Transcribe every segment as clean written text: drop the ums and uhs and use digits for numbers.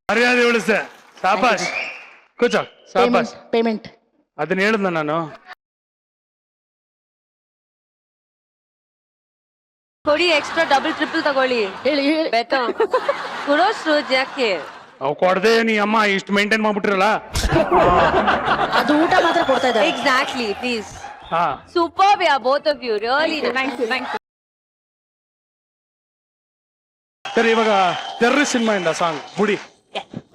ಮರ್ಯಾದೆ ಉಳಿಸೆ ಸಾಬಾಷ್ ಕೂಚ ಸಾಬಾಷ್ ಪೇಮೆಂಟ್ ಅದನ್ನ ಹೇಳಿದ್ನ ನಾನು ಕೊಡಿ ಎಕ್ಸ್ಟ್ರಾ ಡಬಲ್ ಟ್ರಿಪಲ್ ತಗೊಳ್ಳಿ ಹೇಳಿ ಹೇಳಿ ಬೆಟರ್ ಕುರೋಶ್ ಯಾಕೆ ಅವ್ ಕೊಡದೆ ನೀ ಅಮ್ಮ ಇಷ್ಟು ಮೇಂಟೈನ್ ಮಾಡ್ಬಿಟ್ಟಿರಲ್ಲ ಅದು ಊಟ ಮಾತ್ರ ಕೊಡ್ತಾ ಇದ್ದಾರೆ ಎಕ್ಸಾಕ್ಟ್ಲಿ ಪ್ಲೀಸ್ ಹಾ super yeah both of you really thank you ಸರಿ ಇವಾಗ ಟೆರ್ರಿಸ್ಟ್ ಸಿನಿಮಾ ಇಂದ ಸಾಂಗ್ ಬುಡಿ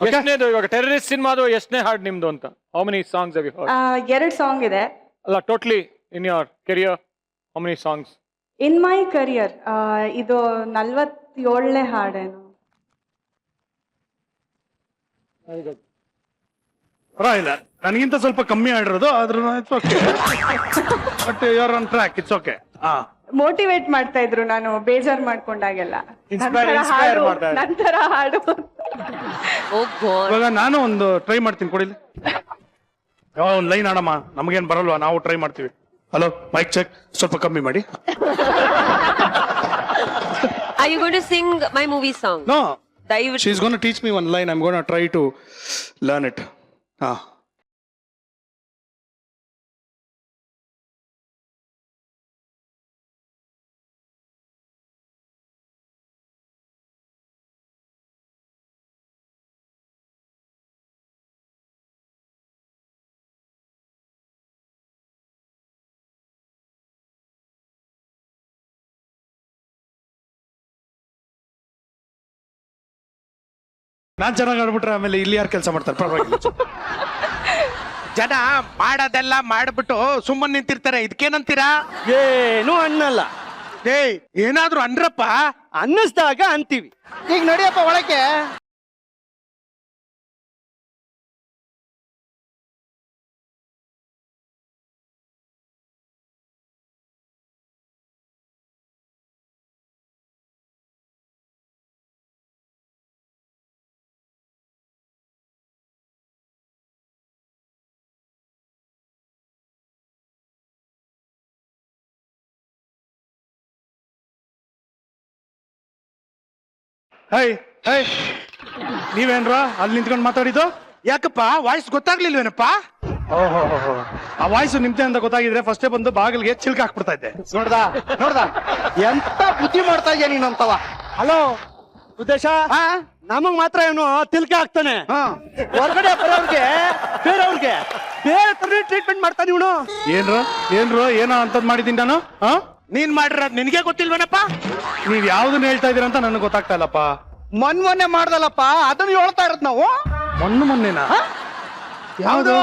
ಎಷ್ಟನೇದು ಇವಾಗ ಟೆರರಿಸ್ಟ್ ಸಿನಿಮಾದು ಎಷ್ಟನೇ ಹಾಡ್ ನಿಮ್ದು ಅಂತ how many songs have you heard 2 song ಇದೆ ಅಲ್ಲ totally in your career how many songs in my career ಇದು 47ನೇ ಹಾಡೇನು ಪರವಾಗಿಲ್ಲ ನನಗಿಂತ ಸ್ವಲ್ಪ ಕಮ್ಮಿ ಆಡಿರೋದು ಆದ್ರೂ it's okay but you are on track it's okay ಹಾ ಮೋಟಿವೇಟ್ ಮಾಡ್ತಾ ಇದ್ರು ನಾನು ಬೇಜಾರ್ ಮಾಡ್ಕೊಂಡಾಗೆಲ್ಲ Inspire ಮಾಡ್ತಾ ಇದ್ರು. ನಂತರ ಹಾಡು ಓ ಗಾಡ್ ಇವಾಗ ನಾನು ಒಂದು ಟ್ರೈ ಮಾಡ್ತೀನಿ ಕೊಡಿಲಿ ಯಾವ ಒಂದು ಲೈನ್ ಆಡಮ್ಮ ನಮಗೇನ್ ಬರಲ್ವಾ ನಾವು ಟ್ರೈ ಮಾಡ್ತೀವಿ ಹಲೋ ಮೈಕ್ ಚೆಕ್ ಸ್ವಲ್ಪ ಕಮ್ಮಿ ಮಾಡಿ are you going to sing my movie song no ದಯವಿಟ್ಟು she is gonna teach me one line I am gonna try to learn it ಹಾ ನಾನ್ ಚೆನ್ನಾಗಿ ಆಡ್ಬಿಟ್ರೆ ಆಮೇಲೆ ಇಲ್ಲಿ ಯಾರು ಕೆಲಸ ಮಾಡ್ತಾರೆ ಪರವಾಗಿಲ್ಲ ಜನ ಮಾಡೋದೆಲ್ಲ ಮಾಡ್ಬಿಟ್ಟು ಸುಮ್ಮನೆ ನಿಂತಿರ್ತಾರೆ ಇದಕ್ಕೇನಂತೀರಾ ಏನು ಅನ್ನಲ್ಲ ಏಯ್ ಏನಾದ್ರು ಅನ್ರಪ್ಪ ಅನ್ನಿಸ್ದಾಗ ಅಂತೀವಿ ಈಗ ನಡಿಯಪ್ಪ ಒಳಗೆ ಹೈ ಹೈ ನೀವೇನ್ರ ಅಲ್ಲಿ ನಿಂತ್ಕೊಂಡು ಮಾತಾಡಿದ್ದು ಯಾಕಪ್ಪ ವಾಯ್ಸ್ ಗೊತ್ತಾಗ್ಲಿಲ್ವೇನಪ್ಪ ಓಹೋ ಆ ವಾಯ್ಸು ನಿಮ್ದೆ ಅಂತ ಗೊತ್ತಾಗಿದ್ರೆ ಫಸ್ಟೇ ಬಂದು ಬಾಗಿಲಿಗೆ ಚಿಲ್ಕ ಹಾಕ್ಬಿಡ್ತಾ ಇದ್ದೆ ನೋಡ್ದ ಎಂತ ಬುದ್ಧಿ ಮಾಡ್ತಾ ಇದೆಯಾ ನೀನು ಅಂತವ ಹಲೋ ಉದ್ದೇಶ ನಮಗ್ ಮಾತ್ರ ಏನು ತಿಲ್ಕ ಆಗ್ತಾನೆ ಹೊರಗಡೆ ಬರೋರ್ಗೆ ಬೇರೆಯವ್ರಿಗೆ ಬೇರೆ ತರ ಟ್ರೀಟ್ಮೆಂಟ್ ಮಾಡ್ತಾನೆ ಇವನು ಏನ್ರು ಏನೋ ಅಂತದ್ ಮಾಡಿದ್ದೀನಿ ನಾನು ಹಾ ನೀನ್ ಮಾಡಿರೋದ್ ನಿನ್ಗೆ ಗೊತ್ತಿಲ್ವೇನಪ್ಪ ನೀವ್ ಯಾವ್ದನ್ನ ಹೇಳ್ತಾ ಇದೀರ ಅಂತ ನನಗೆ ಗೊತ್ತಾಗ್ತಾ ಇಲ್ಲಪ್ಪ ಮೊನ್ನೆ ಮಾಡ್ದಲ್ಲಪ್ಪ ಅದನ್ನ ಹೇಳ್ತಾ ಇರೋದ್ ನಾವು ಮೊನ್ನೆನಾ ಹೌದು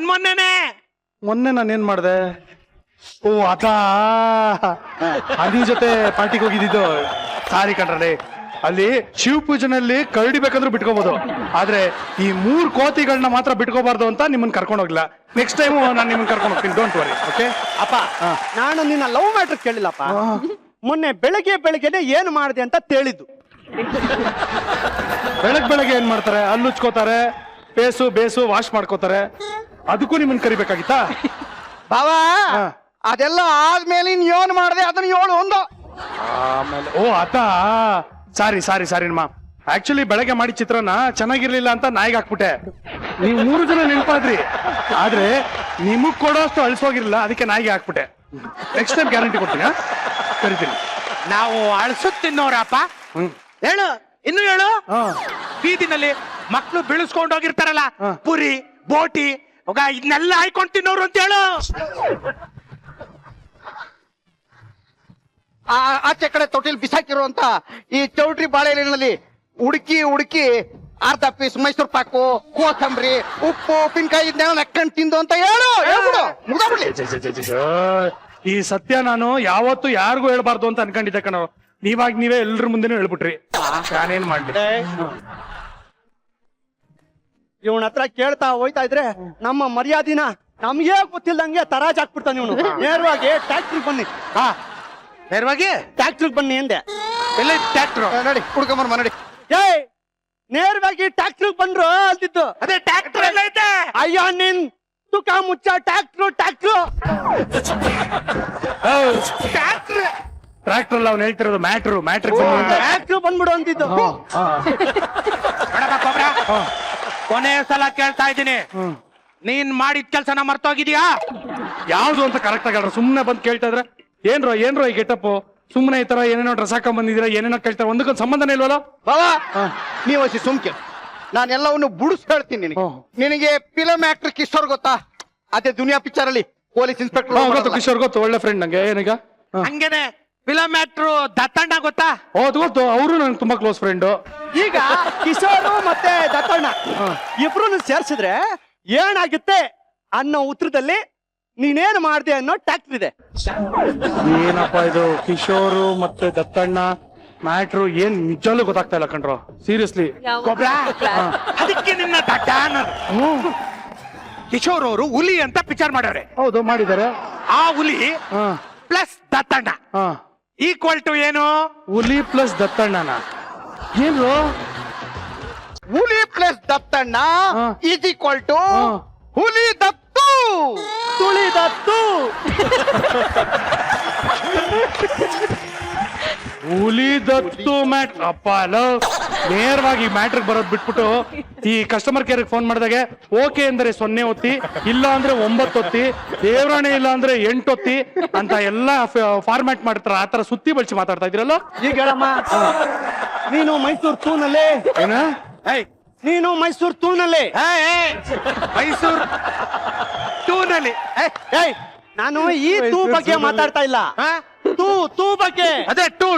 ಮೊನ್ನೆನೆ ಮೊನ್ನೆ ನಾನು ಏನ್ ಮಾಡ್ದೆ ಓ ಅದಾ ಅದಿ ಜೊತೆ ಪಾರ್ಟಿಗೆ ಹೋಗಿದ್ದು ಸಾರಿ ಕಣ್ರೇ ಅಲ್ಲಿ ಶಿವ ಪೂಜೆನಲ್ಲಿ ಕರಡಿ ಬೇಕಂದ್ರೂ ಬಿಟ್ಕೋಬಹುದು ಆದ್ರೆ ಈ 3 ಕೋತಿಗಳನ್ನ ಮಾತ್ರ ಬಿಟ್ಕೋಬಾರ್ದು ಅಂತ ನಿಮ್ಮನ್ನ ಕರ್ಕೊಂಡು ಹೋಗ್ಲಿಲ್ಲ ನೆಕ್ಸ್ಟ್ ಟೈಮ್ ನಾನು ನಿಮ್ಮನ್ನ ಕರ್ಕೊಂಡು ಹೋಗ್ತೀನಿ ಡೋಂಟ್ ವರಿ ಓಕೆ ಅಪ್ಪ ನಾನು ನಿನ್ನ ಲವ್ ಮ್ಯಾಟ್ರ್ ಕೇಳಿಲ್ಲಪ್ಪ ಮೊನ್ನೆ ಬೆಳಗ್ಗೆನೆ ಏನು ಮಾಡಿದೆ ಅಂತ ತಿಳಿದು ಬೆಳಗ್ಗೆ ಏನ್ ಮಾಡ್ತಾರೆ ಹಲ್ಲುಚ್ಕೋತಾರೆ ಬೇಸು ವಾಶ್ ಮಾಡ್ಕೋತಾರೆ ಅದಕ್ಕೂ ನಿಮ್ಮನ್ನ ಕರಿಬೇಕಾಗಿತ್ತಾ ಬಾವಾ ಅದೆಲ್ಲ ಆದ್ಮೇಲೆ ನೀನ್ ಏನ್ ಮಾಡಿದೆ ಅದನ್ನ ಹೇಳು ಒಂದು ಆಮೇಲೆ ಓ ಆತಾ ಸಾರಿ ನಿಮ್ಮ ಆಕ್ಚುಲಿ ಬೆಳಗ್ಗೆ ಮಾಡಿ ಚಿತ್ರಾನ್ನ ಚೆನ್ನಾಗಿರ್ಲಿಲ್ಲ ಅಂತ ನಾಯಿಗೆ ಹಾಕ್ಬಿಟ್ಟೆ ನೀವು 3 ಜನ ನೆನಪಾದ್ರಿ ಆದ್ರೆ ನಿಮಗ್ ಕೊಡೋಷ್ಟು ಅಳಿಸೋಗಿರ್ಲಿಲ್ಲ ಅದಕ್ಕೆ ನಾಯಿಗೆ ಹಾಕ್ಬಿಟ್ಟೆ ನೆಕ್ಸ್ಟ್ ಟೈಮ್ ಗ್ಯಾರಂಟಿ ಕೊಡ್ತೀನಿ ಕರಿತೀನಿ ನಾವು ಅಳ್ಸುತ್ ತಿನ್ನೋರಪ್ಪ ಹೇಳು ಇನ್ನು ಹೇಳು ಬೀದಿನಲ್ಲಿ ಮಕ್ಳು ಬೀಳಿಸ್ಕೊಂಡು ಹೋಗಿರ್ತಾರಲ್ಲ ಪುರಿ ಬೋಟಿ ಇದನ್ನೆಲ್ಲ ಹಾಯ್ಕೊಂಡು ತಿನ್ನೋರು ಅಂತ ಹೇಳು ಆಚೆ ಕಡೆ ತೊಟ್ಟಿಲ್ ಬಿಸಾಕಿರುವಂತ ಈ ಚೌಟ್ರಿ ಬಾಳೆಹಣ್ಣಿನಲ್ಲಿ ಹುಡುಕಿ ಅರ್ಧ ಪೀಸ್ ಮೈಸೂರು ಪಾಕು ಕೋಸಂಬರಿ ಉಪ್ಪು ಉಪ್ಪಿನಕಾಯಿ ಇದನ್ನೆಲ್ಲ ನಕ್ಕಂಡು ತಿಂದು ಅಂತ ಹೇಳ್ಬಿಡು ಮುಗ್ದೋಗ್ಬಿಡ್ಲಿ. ಈ ಸತ್ಯ ನಾನು ಯಾವತ್ತು ಯಾರಿಗೂ ಹೇಳ್ಬಾರ್ದು ಅಂತ ಅನ್ಕೊಂಡಿದ್ದೆ ಕಣೋ ನೀವೇ ಎಲ್ರ ಮುಂದೆನೂ ಹೇಳ್ಬಿಟ್ರಿ ನಾನೇನ್ ಮಾಡ್ಲಿ ಇವನ ಹತ್ರ ಕೇಳ್ತಾ ಹೋಯ್ತಾ ಇದ್ರೆ ನಮ್ಮ ಮರ್ಯಾದಿನ ನಮ್ಗೆ ಗೊತ್ತಿಲ್ದಂಗೆ ತರಾಜ್ ಹಾಕ್ಬಿಡ್ತಾನೆ ಇವನು ನೇರವಾಗಿ ಟ್ಯಾಕ್ಟ್ರಿ ಬನ್ನಿ ನೇರವಾಗಿ ಟ್ಯಾಕ್ಟ್ರಿ ಬನ್ನಿ ಎಂದೆ ಎಲ್ಲ ಟ್ಯಾಕ್ಟ್ರು ನೋಡಿ ಹುಡ್ಕೊಂಬರ್ಮ ನೋಡಿ ನೇರವಾಗಿ ಟ್ಯಾಕ್ಟ್ರಿ ಬಂದ್ರು ಅಂತಿದ್ದು ಅದೇ ಟ್ಯಾಕ್ಟರ್ ಎಲ್ಲ ಐತೆ ಅಯ್ಯೋ ನಿನ್ ತುಕ ಮುಚ್ಚ ಟ್ಯಾಕ್ಟ್ರು ಟ್ಯಾಕ್ಟರ್ ಟ್ರ್ಯಾಕ್ಟರ್ ಅಲ್ಲ ಅವ್ನು ಹೇಳ್ತಿರೋದು ಮ್ಯಾಟ್ರು ಯಾಕೆ ಬಂದ್ಬಿಡು ಅಂತಿದ್ದು. ನೋಡಪ್ಪ ಕೊಬ್ರ, ಕೊನೆ ಸಲ ಕೇಳ್ತಾ ಇದ್ದೀನಿ, ನೀನ್ ಮಾಡಿದ ಕೆಲ್ಸನ ಮರ್ತೋಗಿದ್ಯಾ? ಯಾವ್ದು ಅಂತ ಕರೆಕ್ಟ್ ಆಗಿ ಸುಮ್ನೆ ಬಂದ್ ಕೇಳ್ತಾ ಇದ್ರೆ ಏನ್ರೋ ಈ ಗೆಟಪ್ ಸುಮ್ನೆ ಈ ತರ ಏನೇನೋ ಡ್ರೆಸ್ ಹಾಕೊಂಡ್ ಬಂದಿದ್ದೀರಾ ಏನೇನೋ ಕೇಳ್ತಾರೆ, ಒಂದಕ್ಕೊಂದು ಸಂಬಂಧನೇ ಇಲ್ವಲ್ಲ. ಬಾವಾ ನೀವು ಅಸಿ ಸುಮ್ಕೆ, ನಾನು ಎಲ್ಲವನ್ನು ಬುಡಿಸ್ ಹೇಳ್ತೀನಿ ನಿನಗೆ. ನಿನಗೆ ಫಿಲಂ ಆಕ್ಟರ್ ಕಿಶೋರ್ ಗೊತ್ತಾ? ಅದೇ ದುನಿಯಾ ಪಿಕ್ಚರ್ ಅಲ್ಲಿ ಪೊಲೀಸ್ ಗೊತ್ತು ಇನ್ಸ್ಪೆಕ್ಟರ್. ಕಿಶೋರ್ ಗೊತ್ತು, ಒಳ್ಳೆ ಫ್ರೆಂಡ್ ನಂಗೆ. ಏನೀಗ ಹಂಗೇನೆ ಫಿಲಂ ಆಕ್ಟ್ರು ದತ್ತಣ್ಣ ಗೊತ್ತಾ? ಅದು ಗೊತ್ತು, ಅವರು ನನ್ಗೆ ತುಂಬಾ ಕ್ಲೋಸ್ ಫ್ರೆಂಡ್. ಈಗ ಕಿಶೋರ್ ಮತ್ತೆ ದತ್ತಣ್ಣ ಇಬ್ರು ಸೇರ್ಸಿದ್ರೆ ಏನಾಗುತ್ತೆ ಅನ್ನೋ ಉತ್ತರದಲ್ಲಿ ನೀನೇನು ಮಾಡ್ದೆ ಅನ್ನೋ ಟ್ಯಾಕ್ಟರ್ ಇದೆ. ಏನಪ್ಪಾ ಇದು ಕಿಶೋರು ಮತ್ತೆ ದತ್ತಣ್ಣ ಮ್ಯಾಟ್ರು ಏನ್ ನಿಜಲ್ಲೂ ಗೊತ್ತಾಗ್ತಾ ಇಲ್ಲ ಕಣ್ರೋ, ಸೀರಿಯಸ್ಲಿ. ಕೊಬ್ರ, ಅದಕ್ಕೆ ನಿನ್ನ ದಡ್ಡ ಅನ್ನೋದು. ಕಿಶೋರ್ ಅವರು ಹುಲಿ ಅಂತ ಪಿಕ್ಚರ್ ಮಾಡವ್ರೆ. ಹೌದು ಮಾಡಿದ್ದಾರೆ. ಆ ಹುಲಿ ಹಾ ಪ್ಲಸ್ ದತ್ತಣ್ಣ ಹಾ ಈಕ್ವಲ್ ಟು ಏನು? ಹುಲಿ ಪ್ಲಸ್ ದತ್ತಣ್ಣನ ಏನು? ಹುಲಿ ಪ್ಲಸ್ ದತ್ತಣ್ಣ ಹಾ. ಈಸ್ ಈಕ್ವಲ್ ಟು ಹಾ. ಹುಲಿ ದತ್ತು ತುಳಿ ದತ್ತು. ಹುಲಿ ದತ್ತು ಮ್ಯಾಟ್ ಅಪ್ಪ ಅಲ್ಲ, ನೇರವಾಗಿ ಮ್ಯಾಟ್ರಿಗೆ ಬರೋದ್ ಬಿಟ್ಬಿಟ್ಟು ಈ ಕಸ್ಟಮರ್ ಕೇರ್ ಫೋನ್ ಮಾಡಿದಾಗೆ ಓಕೆ ಅಂದ್ರೆ 0 ಒತ್ತಿ, ಇಲ್ಲ ಅಂದ್ರೆ 9 ಒತ್ತಿ, ದೇವರಾಣೆ ಇಲ್ಲ ಅಂದ್ರೆ 8 ಒತ್ತಿ ಅಂತ ಎಲ್ಲ ಫಾರ್ಮ್ಯಾಟ್ ಮಾಡ್ತಾರ. ಆತರ ಸುತ್ತಿ ಬಳಸಿ ಮಾತಾಡ್ತಾ ಇದ್ರಲ್ಲ. ಈಗ ಹೇಳಮ್ಮ, ನೀನು ಮೈಸೂರು ತೂನಲ್ಲಿ ಏನ? ನೀನು ಮೈಸೂರು ತೂನಲ್ಲಿ ಮೈಸೂರು ಟೂನಲ್ಲಿ ಏಯ್ ನಾನು ಈ ತೂ ಬಗ್ಗೆ ಮಾತಾಡ್ತಾ ಇಲ್ಲ, ತೂ ಬಗ್ಗೆ. ಅದೇ ಟೂ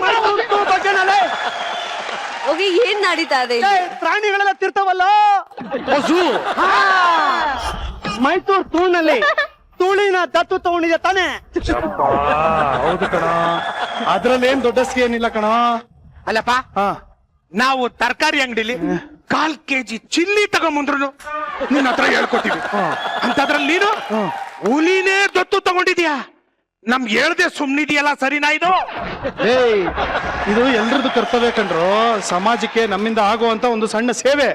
ಮೈಸೂರು ತೂ ಬಗ್ಗೆನಲ್ಲೇ. ಓಕೆ, ಏನ್ ನಡೀತಾ ಇದೆ ಇಲ್ಲಿ? ಪ್ರಾಣಿಗಳೆಲ್ಲ ತಿರ್ತಾವಲ್ಲ, ಹಾ. ಮೈಸೂರು ತೂನಲ್ಲಿ ತುಳಿನ ದತ್ತು ತಗೊಂಡಿದೆ ತಾನೆ. ಹೌದು ಕಣ, ಅದ್ರಲ್ಲಿ ಏನ್ ದೊಡ್ಡ ಏನಿಲ್ಲ ಕಣ. ಅಲ್ಲಪ್ಪ, ಹಾ ನಾವು ತರಕಾರಿ ಅಂಗಡಿಲಿ 1/4 kg ಚಿಲ್ಲಿ ತಗೊಂಬಂದ್ರು ನಿನ್ನ ಹತ್ರ ಹೇಳ್ಕೊತೀವಿ. ಅಂತದ್ರಲ್ಲಿ ನೀನು ಹುಲಿನೇ ದತ್ತು ತಗೊಂಡಿದ್ಯಾ? ನಮ್ಗೆ ಹೇಳ್ದೆ ಸುಮ್ನಿದ್ಯಲ್ಲ, ಸರಿನಾ ಇದು? ಏಯ್, ಇದು ಎಲ್ರದ್ದು ಕರ್ತವ್ಯ ಕಣ್ರು. ಸಮಾಜಕ್ಕೆ ನಮ್ಮಿಂದ ಆಗುವಂತ ಒಂದು ಸಣ್ಣ ಸೇವೆ,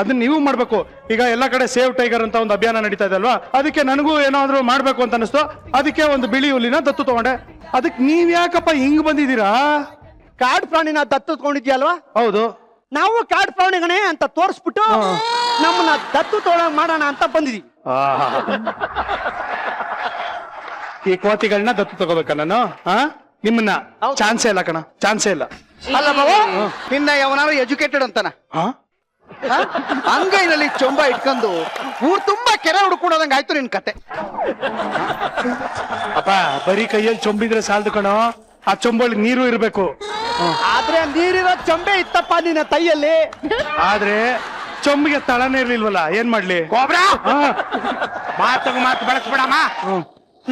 ಅದನ್ನ ನೀವು ಮಾಡ್ಬೇಕು. ಈಗ ಎಲ್ಲ ಕಡೆ ಸೇವ್ ಟೈಗರ್ ಅಂತ ಒಂದು ಅಭಿಯಾನ ನಡೀತಾ ಇದೆ ಅಲ್ವಾ, ಅದಕ್ಕೆ ನನಗೂ ಏನಾದ್ರೂ ಮಾಡ್ಬೇಕು ಅಂತ ಅನಿಸ್ತು. ಅದಕ್ಕೆ ಒಂದು ಬಿಳಿ ಹುಲಿನ ದತ್ತು ತಗೊಂಡೆ. ಅದಕ್ಕೆ ನೀವ್ ಯಾಕಪ್ಪ ಹಿಂಗ್ ಬಂದಿದ್ದೀರಾ? ಕಾಡು ಪ್ರಾಣಿನ ದತ್ತು ತಗೊಂಡಿದ್ಯಲ್ವಾ? ಹೌದು. ನಾವು ಕಾಡು ಪ್ರಾಣಿಗಣೆ ಅಂತ ತೋರಿಸ್ಬಿಟ್ಟು ನಮ್ಮನ್ನ ದತ್ತು ತಗೊಳಂಗ್ ಮಾಡೋಣ ಅಂತ ಬಂದಿದೀವಿ. ಈ ಕೋತಿಗಳನ್ನ ದತ್ತು ತಗೋಬೇಕ ನಾನು? ನಿಮ್ಮನ್ನ ಚಾನ್ಸೇ ಇಲ್ಲ ಕಣ, ಚಾನ್ಸೇ ಇಲ್ಲ. ಅಲ್ಲ ಬಾವ, ನಿನ್ನ ಯಾವನಾರು ಎಜುಕೇಟೆಡ್ ಅಂತಾನ? ಹಾ ಅಂಗೈನಲ್ಲಿ ಚೊಂಬ ಇಟ್ಕೊಂಡು ಊರ್ ತುಂಬಾ ಕೆರೆ ಹುಡ್ಕೊಂಡೋದಂಗ ಆಯ್ತು ನಿನ್ ಕತೆ. ಅಪ್ಪ, ಬರೀ ಕೈಯಲ್ಲಿ ಚೊಂಬಿದ್ರೆ ಸಾಲದು ಕಣೋ, ಆ ಚೊಂಬಲ್ಲಿ ನೀರು ಇರ್ಬೇಕು. ಆದ್ರೆ ನೀರಿರೋ ಚೊಂಬೆ ಇತ್ತಪ್ಪ ನಿನ್ನ ತೈಯಲ್ಲಿ. ಆದ್ರೆ ಚೊಂಬಿಗೆ ತಳನೇ ಇರ್ಲಿಲ್ವಲ್ಲ, ಏನ್ ಮಾಡ್ಲಿ? ಕೋಬ್ರಾ, ಮಾತು ಬಳಸ್ಬಿಡಮ್ಮ,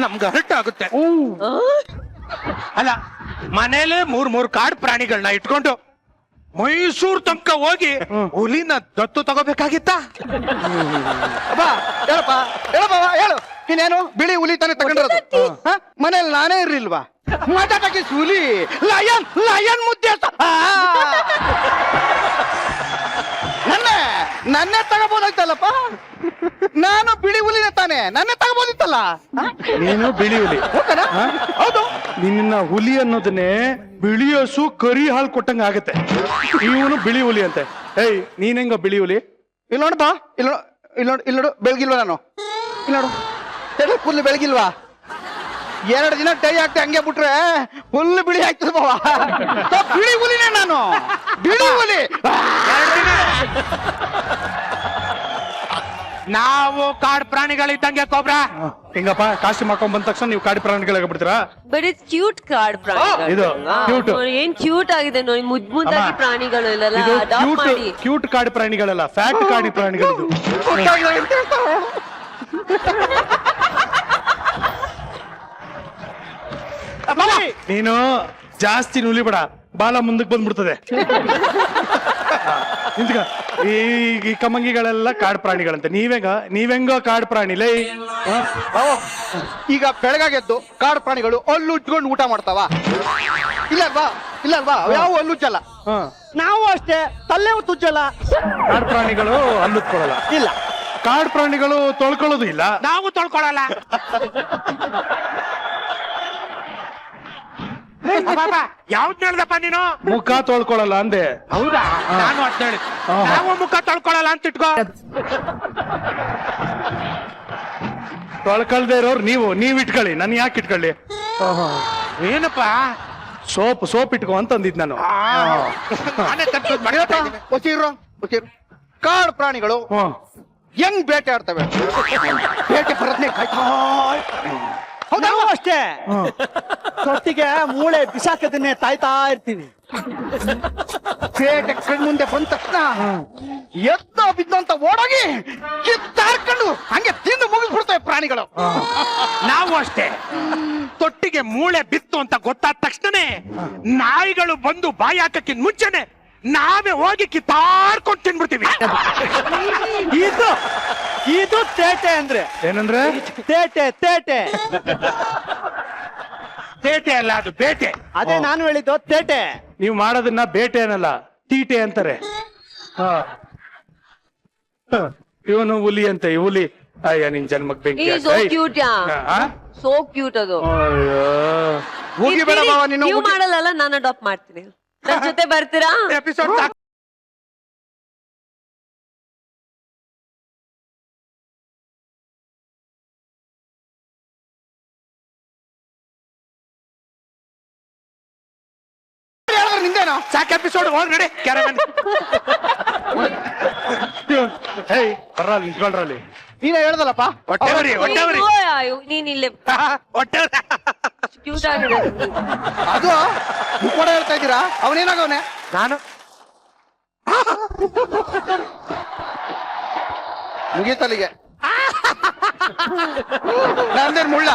ನಮ್ಗೆ ಹರ್ಟ್ ಆಗುತ್ತೆ. ಅಲ್ಲ, ಮನೇಲೆ 3 ಕಾಡು ಪ್ರಾಣಿಗಳನ್ನ ಇಟ್ಕೊಂಡು ಮೈಸೂರು ತನಕ ಹೋಗಿ ಹುಲಿನ ದತ್ತು ತಗೋಬೇಕಾಗಿತ್ತ? ಹೇಳಪ್ಪ, ಹೇಳು, ನೀನೇನು ಬಿಳಿ ಹುಲಿ ತಾನೇ ತಗೊಂಡಿರೋದು? ಮನೇಲಿ ನಾನೇ ಇರ್ಲಿಲ್ವಾ? ಮಾತಾಟಕ್ಕೆ ಹುಲಿ ಲಯನ್ ಮುದ್ದೆ ನನ್ನೇ ತಗೋಬೋದಾಯ್ತಲ್ಲಪ್ಪ. ನಾನು ಬಿಳಿ ಹುಲಿನ ತಾನೆ, ನನ್ನೇ ತಗೋಬೋದಿತ್ತಲ್ಲ. ನೀನು ಬಿಳಿ ಹುಲಿ. ಹೌದು, ನಿನ್ನ ಹುಲಿ ಅನ್ನೋದನ್ನೇ ಬಿಳಿ ಹಸು ಕರಿ ಹಾಲು ಕೊಟ್ಟಂಗ ಆಗತ್ತೆ. ಇವನು ಬಿಳಿ ಹುಲಿ ಅಂತೆ. ಏಯ್, ನೀನ್ ಹೆಂಗ ಬಿಳಿ ಹುಲಿ? ಇಲ್ಲಿ ನೋಡಪ್ಪ, ಇಲ್ಲಿ ನೋಡು, ಬೆಳಗಿಲ್ವಾ ನಾನು? ಇಲ್ಲಿ ನೋಡು, ಫುಲ್ ಬೆಳಗಿಲ್ವಾ? 2 ದಿನ ಟೈ ಹಾಕ್ತೆ ಹಂಗೆ ಬಿಟ್ರೆ ಫುಲ್ ಬಿಳಿ ಆಗ್ತದೆ ಬಾವ. ಬಿಳಿ ಹುಲಿನೇ ನಾನು, ಬಿಳಿ ಹುಲಿ. ನಾವು ಕಾಡು ಪ್ರಾಣಿಗಳಿದ್ದಂಗೆ ಕೋಬ್ರಾ. ಹೆಂಗಪ್ಪ, ಕಾಸ್ಟ್ಯೂಮ್ ಹಾಕೊಂಡ್ ಬಂದ ತಕ್ಷಣ ನೀವು ಕಾಡು ಪ್ರಾಣಿಗಳಾಗ ಬಿಡ್ತೀರಾ? ಬಟ್ ಇಟ್ಸ್ ಕ್ಯೂಟ್ ಕಾರ್ಡ್ ಪ್ರಾಣಿಗಳು. ಇದು ಕ್ಯೂಟ್. ಏನ್ ಕ್ಯೂಟ್ ಆಗಿದೆ ನೋಡಿ, ಮುದ್ದಾಗಿ ಪ್ರಾಣಿಗಳು ಇಲ್ಲಲ್ಲ, ಇದು ಅಡಾಪ್ಟ್ ಮಾಡಿ. ಕ್ಯೂಟ್ ಕಾಡು ಪ್ರಾಣಿಗಳಲ್ಲ, ಫ್ಯಾಟ್ ಕಾಡು ಪ್ರಾಣಿಗಳು. ನೀನು ಜಾಸ್ತಿ ನುಲಿಬೇಡ, ಬಾಲ ಮುಂದಕ್ಕೆ ಬಂದ್ಬಿಡ್ತದೆ. ನಿಂತ್ಕ. ಈ ಕಮಂಗಿಗಳೆಲ್ಲ ಕಾಡು ಪ್ರಾಣಿಗಳಂತೆ. ನೀವೆಂಗ ಕಾಡು ಪ್ರಾಣಿ ಲೈ? ಈಗ ಬೆಳಗಾಗೆದ್ದು ಕಾಡು ಪ್ರಾಣಿಗಳು ಹಲ್ಲು ಉಜ್ಕೊಂಡು ಊಟ ಮಾಡ್ತಾವ? ಇಲ್ಲಲ್ವಾ? ಯಾವ ಹಲ್ಲು ಉಜ್ಜಲ್ಲ. ನಾವು ಅಷ್ಟೇ, ತಲೆ ಉಜ್ಜಲ್ಲ. ಕಾಡು ಪ್ರಾಣಿಗಳು ಹಲ್ಲುತ್ಕೊಳ್ಳಲ್ಲ. ಇಲ್ಲ, ಕಾಡು ಪ್ರಾಣಿಗಳು ತೊಳ್ಕೊಳ್ಳೋದು ಇಲ್ಲ. ನಾವು ತೊಳ್ಕೊಳಲ್ಲ. ಯಾವ್ದು ಹೇಳ್ದಪ್ಪ ನೀನು? ಮುಖ ತೊಳ್ಕೊಳಲ್ಲ ಅಂದೆ. ಹೌದಾ? ನಾನು ಅದ್ ಹೇಳಿ ನಾವು ಮುಖ ತೊಳ್ಕೊಳಲ್ಲ ಅಂತ ಇಟ್ಕೋ. ತೊಳ್ಕೊಳ್ದೆ ಇರೋರು ನೀವ್ ಇಟ್ಕೊಳ್ಳಿ, ನನ್ ಯಾಕೆ ಇಟ್ಕೊಳ್ಳಿ? ಏನಪ್ಪ? ಸೋಪ್ ಇಟ್ಕೋ ಅಂತಂದಿದ್ ನಾನು. ನಾನೇ ತಪ್ಪಿದ್ ಮರೆಯೋತ. ಕಾಡು ಪ್ರಾಣಿಗಳು ಹ್ಮ್. ಹೆಂಗ್ ಬೇಟೆ ಆಡ್ತವೆ, ಬೇಟೆ ಬರತ್ನೆ ಕಾಯ್ತಾ ಹೌದಾ? ಅಷ್ಟೇ ತೊಟ್ಟಿಗೆ ಮೂಳೆ ಬಿಸಾಕದನ್ನೇ ತಾಯ್ತಾ ಇರ್ತೀವಿ. ಬೇಟೆ ಕಣ್ಮುಂದೆ ಬಂದ ತಕ್ಷಣ ಎತ್ತ ಬಿದ್ದಂತ ಓಡೋಗಿ ಕಿತ್ತಾಡ್ಕೊಂಡು ಹಂಗೆ ತಿಂದು ಮುಗಿಸ್ಬಿಡ್ತವೆ ಪ್ರಾಣಿಗಳು. ನಾವು ಅಷ್ಟೇ, ತೊಟ್ಟಿಗೆ ಮೂಳೆ ಬಿತ್ತು ಅಂತ ಗೊತ್ತಾದ ತಕ್ಷಣನೇ ನಾಯಿಗಳು ಬಂದು ಬಾಯಿ ಹಾಕಕ್ಕಿಂತ ಮುಂಚೆನೆ ನಾವೇ ಹೋಗಿ ಕಿತ್ತಾಡ್ಕೊಂಡು ತಿನ್ಬಿಡ್ತೀವಿ. ಇದು ತೇಟೆ ಅಂದ್ರೆ. ಏನಂದ್ರೆ? ತೇಟೆ ತೇಟೆ ಬೇಟೆ ಅಲ್ಲ, ಅದು ಬೇಟೆ. ಅದೇ ನಾನು ಹೇಳಿದ್ದು ತೇಟೆ. ನೀವ್ ಮಾಡೋದನ್ನ ಬೇಟೆ ಅನ್ನಲ್ಲ, ತೀಟೆ ಅಂತಾರೆ. ಇವನು ಹುಲಿ ಅಂತ, ಈ ಹುಲಿ. ಅಯ್ಯ ನಿನ್ ಜನ್ಮಕ್ ಬೆಂಕಿ ಈ ಹಾಕ್ತಾ. ಸೋ ಕ್ಯೂಟ್ ಯಾ ಆ? ಸೋ ಕ್ಯೂಟ್ ಅದು. ಅಯ್ಯೋ. ಹೋಗಿ ಬೇಡ ಬಾವ ನೀನು. ನೀವು ಮಾಡಲ್ಲ, ನಾನು ಅಡಾಪ್ಟ್ ಮಾಡ್ತೀನಿ. ನನ್ ಜೊತೆ ಬರ್ತೀರಾ? ಎಪಿಸೋಡ್ ನಿಂದೇನೋ ಸಾಕು, ಎಪಿಸೋಡ್ ಹೋಗಿ ನಡೆ. ಹೇಯ್ ಬರ್ರಲ್ಲಿ ನಿಂತ್ಕೊಳ್ರಲ್ಲಿ. ನೀನೇ ಹೇಳ್ದಲ್ಲಪ್ಪ. ಹೊಟ್ಟೆವರಿ ಹೊಟ್ಟೆವರಿ ನೀನ್ ಇಲ್ಲೇ ಹೊಟ್ಟೆ ಕ್ಯೂಟ್ ಆಗಿದೆ. ಅದು ನೀವು ಕೂಡ ಹೇಳ್ತಾ ಇದ್ದೀರಾ? ಅವನೇನಾಗವನೆ? ನಾನು ಮುಗೀತಲ್ಲಿಗೆ ನಂದೇನ್ ಮುಳ್ಳ?